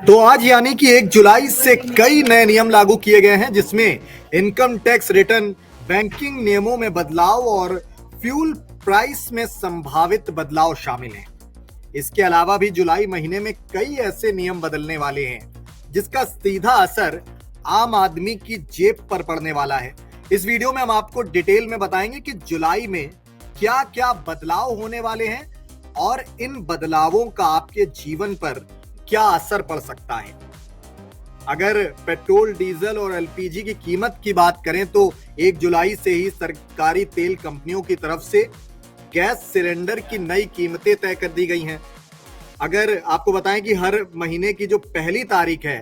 तो आज यानी कि 1 जुलाई से कई नए नियम लागू किए गए हैं जिसमें इनकम टैक्स रिटर्न, बैंकिंग नियमों में बदलाव और फ्यूल प्राइस में संभावित बदलाव शामिल हैं। इसके अलावा भी जुलाई महीने में कई ऐसे नियम बदलने वाले हैं जिसका सीधा असर आम आदमी की जेब पर पड़ने वाला है। इस वीडियो में हम आपको डिटेल में बताएंगे कि जुलाई में क्या क्या बदलाव होने वाले हैं और इन बदलावों का आपके जीवन पर क्या असर पड़ सकता है। अगर पेट्रोल, डीजल और एलपीजी की कीमत की बात करें तो 1 जुलाई से ही सरकारी तेल कंपनियों की तरफ से गैस सिलेंडर की नई कीमतें तय कर दी गई हैं। अगर आपको बताएं कि हर महीने की जो पहली तारीख है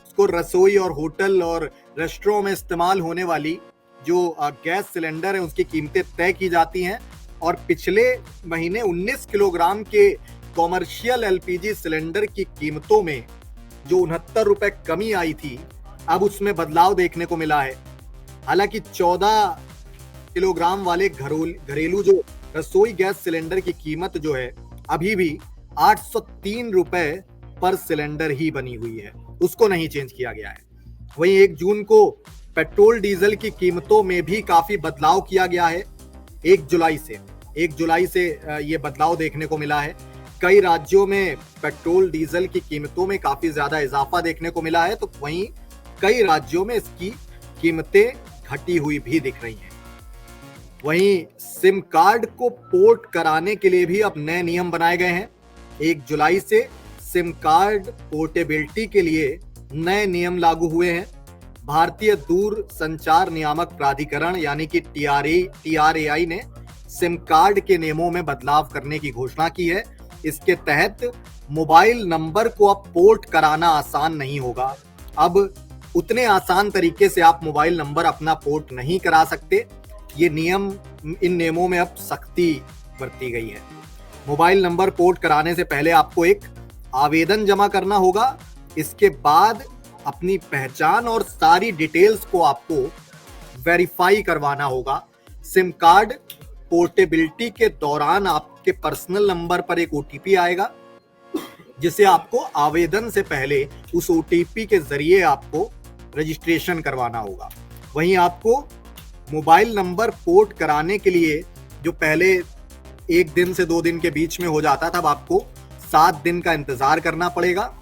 उसको रसोई और होटल और रेस्टोरेंट में इस्तेमाल होने वाली जो गैस सिलेंडर है उसकी कीमतें तय की जाती हैं और पिछले महीने 19 किलोग्राम के कॉमर्शियल एलपीजी सिलेंडर की कीमतों में जो 69 रुपए कमी आई थी, अब उसमें बदलाव देखने को मिला है। हालांकि 14 किलोग्राम वाले घरेलू जो रसोई गैस सिलेंडर की कीमत जो है अभी भी 803 रुपए पर सिलेंडर ही बनी हुई है, उसको नहीं चेंज किया गया है। वहीं 1 जून को पेट्रोल डीजल की कीमतों में भी काफी बदलाव किया गया है। 1 जुलाई से ये बदलाव देखने को मिला है। कई राज्यों में पेट्रोल डीजल की कीमतों में काफी ज्यादा इजाफा देखने को मिला है, तो वहीं कई राज्यों में इसकी कीमतें घटी हुई भी दिख रही हैं। वहीं सिम कार्ड को पोर्ट कराने के लिए भी अब नए नियम बनाए गए हैं। 1 जुलाई से सिम कार्ड पोर्टेबिलिटी के लिए नए नियम लागू हुए हैं। भारतीय दूर संचार नियामक प्राधिकरण यानी कि TRAI ने सिम कार्ड के नियमों में बदलाव करने की घोषणा की है। इसके तहत मोबाइल नंबर को अब पोर्ट कराना आसान नहीं होगा। अब उतने आसान तरीके से आप मोबाइल नंबर अपना पोर्ट नहीं करा सकते। इन नियमों में अब सख्ती बरती गई है। मोबाइल नंबर पोर्ट कराने से पहले आपको एक आवेदन जमा करना होगा। इसके बाद अपनी पहचान और सारी डिटेल्स को आपको वेरीफाई करवाना होगा। सिम कार्ड पोर्टेबिलिटी के दौरान आपके पर्सनल नंबर पर एक ओटीपी आएगा जिसे आपको आवेदन से पहले उस ओटीपी के जरिए आपको रजिस्ट्रेशन करवाना होगा। वहीं आपको मोबाइल नंबर पोर्ट कराने के लिए जो पहले 1 दिन से 2 दिन के बीच में हो जाता था, अब आपको 7 दिन का इंतजार करना पड़ेगा।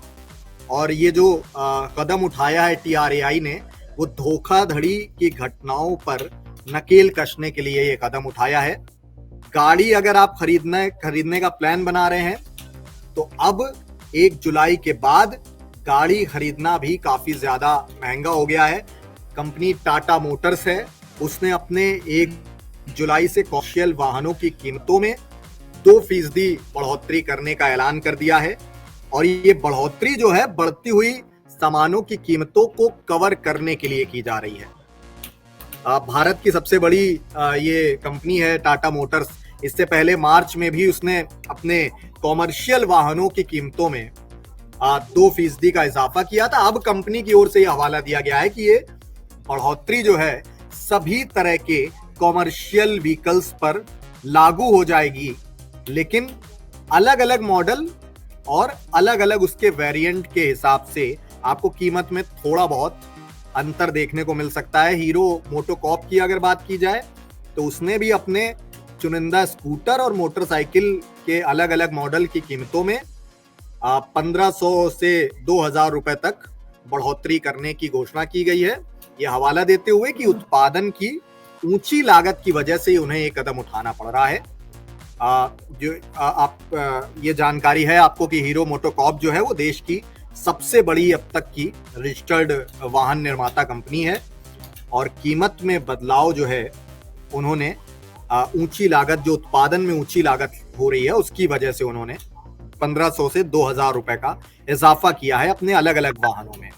और ये जो कदम उठाया है TRAI ने, वो धोखाधड़ी की घटनाओं पर नकेल कसने के लिए ये कदम उठाया है। गाड़ी अगर आप खरीदने का प्लान बना रहे हैं तो अब 1 जुलाई के बाद गाड़ी खरीदना भी काफी ज्यादा महंगा हो गया है। कंपनी टाटा मोटर्स है, उसने अपने 1 जुलाई से कॉमर्शियल वाहनों की कीमतों में 2% बढ़ोतरी करने का ऐलान कर दिया है और ये बढ़ोतरी जो है बढ़ती हुई सामानों की कीमतों को कवर करने के लिए की जा रही है। भारत की सबसे बड़ी ये कंपनी है टाटा मोटर्स। इससे पहले मार्च में भी उसने अपने कॉमर्शियल वाहनों की कीमतों में 2% का इजाफा किया था। अब कंपनी की ओर से यह हवाला दिया गया है कि ये बढ़ोतरी जो है सभी तरह के कॉमर्शियल व्हीकल्स पर लागू हो जाएगी, लेकिन अलग अलग मॉडल और अलग अलग उसके वेरिएंट के हिसाब से आपको कीमत में थोड़ा बहुत अंतर देखने को मिल सकता है। हीरो मोटोकॉर्प की अगर बात की जाए तो उसने भी अपने चुनिंदा स्कूटर और मोटरसाइकिल के अलग अलग मॉडल की कीमतों में 1500 से 2000 रुपए तक बढ़ोतरी करने की घोषणा की गई है। यह हवाला देते हुए कि उत्पादन की ऊंची लागत की वजह से उन्हें ये कदम उठाना पड़ रहा है। ये जानकारी है आपको कि हीरो मोटोकॉर्प जो है वो देश की सबसे बड़ी अब तक की रजिस्टर्ड वाहन निर्माता कंपनी है और कीमत में बदलाव जो है उन्होंने ऊंची लागत, जो उत्पादन में ऊंची लागत हो रही है उसकी वजह से उन्होंने 1500 से 2000 रुपए का इजाफा किया है अपने अलग अलग वाहनों में।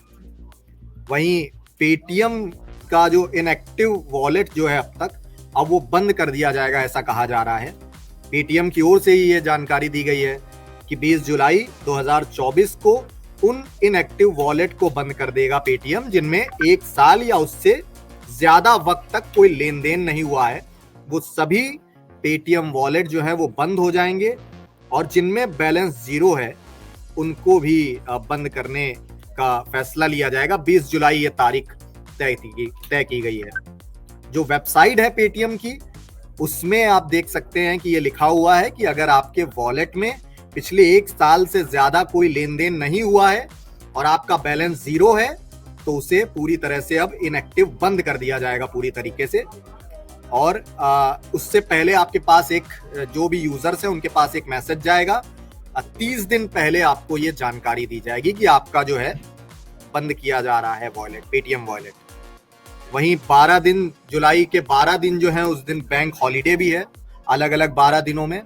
वहीं पेटीएम का जो इनएक्टिव वॉलेट जो है अब वो बंद कर दिया जाएगा, ऐसा कहा जा रहा है। पेटीएम की ओर से ही ये जानकारी दी गई है कि 20 जुलाई 2024 को उन इनएक्टिव वॉलेट को बंद कर देगा पेटीएम जिनमें 1 साल या उससे ज्यादा वक्त तक कोई लेन देन नहीं हुआ है। वो सभी पेटीएम वॉलेट जो है वो बंद हो जाएंगे और जिनमें बैलेंस जीरो है उनको भी बंद करने का फैसला लिया जाएगा। 20 जुलाई ये तारीख तय की गई है। जो वेबसाइट है पेटीएम की, उसमें आप देख सकते हैं कि ये लिखा हुआ है कि अगर आपके वॉलेट में पिछले 1 साल से ज्यादा कोई लेन देन नहीं हुआ है और आपका बैलेंस 0 है तो उसे पूरी तरह से अब इनएक्टिव बंद कर दिया जाएगा पूरी तरीके से। और उससे पहले आपके पास एक, जो भी यूजर्स है उनके पास एक मैसेज जाएगा, 30 दिन पहले आपको ये जानकारी दी जाएगी कि आपका जो है बंद किया जा रहा है वॉलेट, पेटीएम वॉलेट। वहीं 12 दिन, जुलाई के 12 दिन जो है उस दिन बैंक हॉलीडे भी है। अलग अलग 12 दिनों में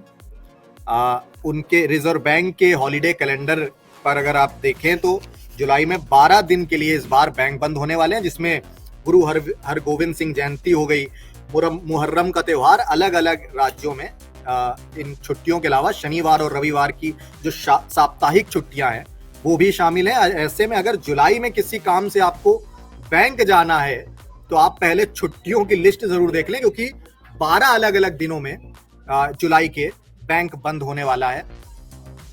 उनके रिजर्व बैंक के हॉलीडे कैलेंडर पर अगर आप देखें तो जुलाई में 12 दिन के लिए इस बार बैंक बंद होने वाले हैं, जिसमें गुरु हरगोविंद सिंह जयंती हो गई, मुहर्रम का त्योहार, अलग अलग राज्यों में इन छुट्टियों के अलावा शनिवार और रविवार की जो साप्ताहिक छुट्टियां हैं वो भी शामिल है। ऐसे में अगर जुलाई में किसी काम से आपको बैंक जाना है तो आप पहले छुट्टियों की लिस्ट जरूर देख लें, क्योंकि 12 अलग अलग दिनों में जुलाई के बैंक बंद होने वाला है।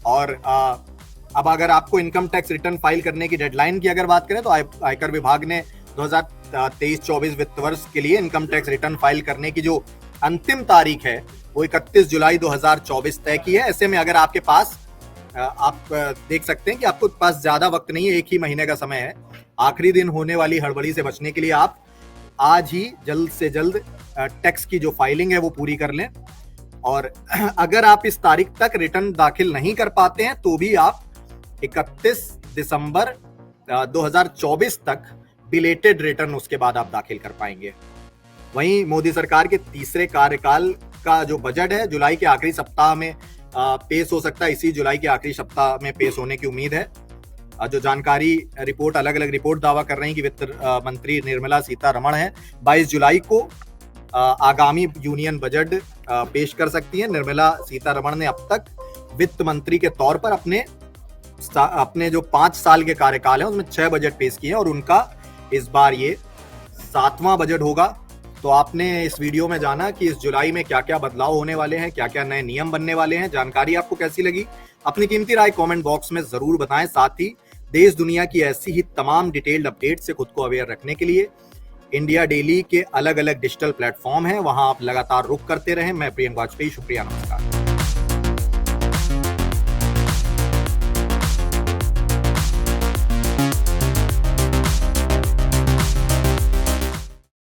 और अब अगर आपको इनकम टैक्स रिटर्न फाइल करने की डेडलाइन की अगर बात करें तो आयकर विभाग ने 2023-24 वित्त वर्ष के लिए इनकम टैक्स रिटर्न फाइल करने की जो अंतिम तारीख है वो 31 जुलाई 2024 तय की है। ऐसे में अगर आपके पास, आप देख सकते हैं कि आपके पास ज्यादा वक्त नहीं है, 1 ही महीने का समय है। आखिरी दिन होने वाली हड़बड़ी से बचने के लिए आप आज ही जल्द से जल्द टैक्स की जो फाइलिंग है वो पूरी कर लें। और अगर आप इस तारीख तक रिटर्न दाखिल नहीं कर पाते हैं तो भी आप 31 दिसंबर 2024 तक बिलेटेड रिटर्न उसके बाद आप दाखिल कर पाएंगे। वहीं मोदी सरकार के तीसरे कार्यकाल का जो बजट है जुलाई के आखिरी सप्ताह में पेश हो सकता है। इसी जुलाई के आखिरी सप्ताह में पेश होने की उम्मीद है। जो जानकारी रिपोर्ट, अलग अलग रिपोर्ट दावा कर रही है कि वित्त मंत्री निर्मला सीतारमण है 22 जुलाई को आगामी यूनियन बजट पेश कर सकती है। निर्मला सीतारमण ने अब तक वित्त मंत्री के तौर पर अपने जो 5 साल के कार्यकाल है उसमें 6 बजट पेश किए हैं और उनका इस बार ये 7वां बजट होगा। तो आपने इस वीडियो में जाना कि इस जुलाई में क्या क्या बदलाव होने वाले हैं, क्या क्या नए नियम बनने वाले हैं। जानकारी आपको कैसी लगी? अपनी कीमती राय कमेंट बॉक्स में जरूर बताएं। साथ ही देश दुनिया की ऐसी ही तमाम डिटेल्ड अपडेट से खुद को अवेयर रखने के लिए इंडिया डेली के अलग अलग डिजिटल प्लेटफॉर्म हैं, वहां आप लगातार रुख करते रहें। मैं प्रियंक वाजपेयी, शुक्रिया, नमस्कार।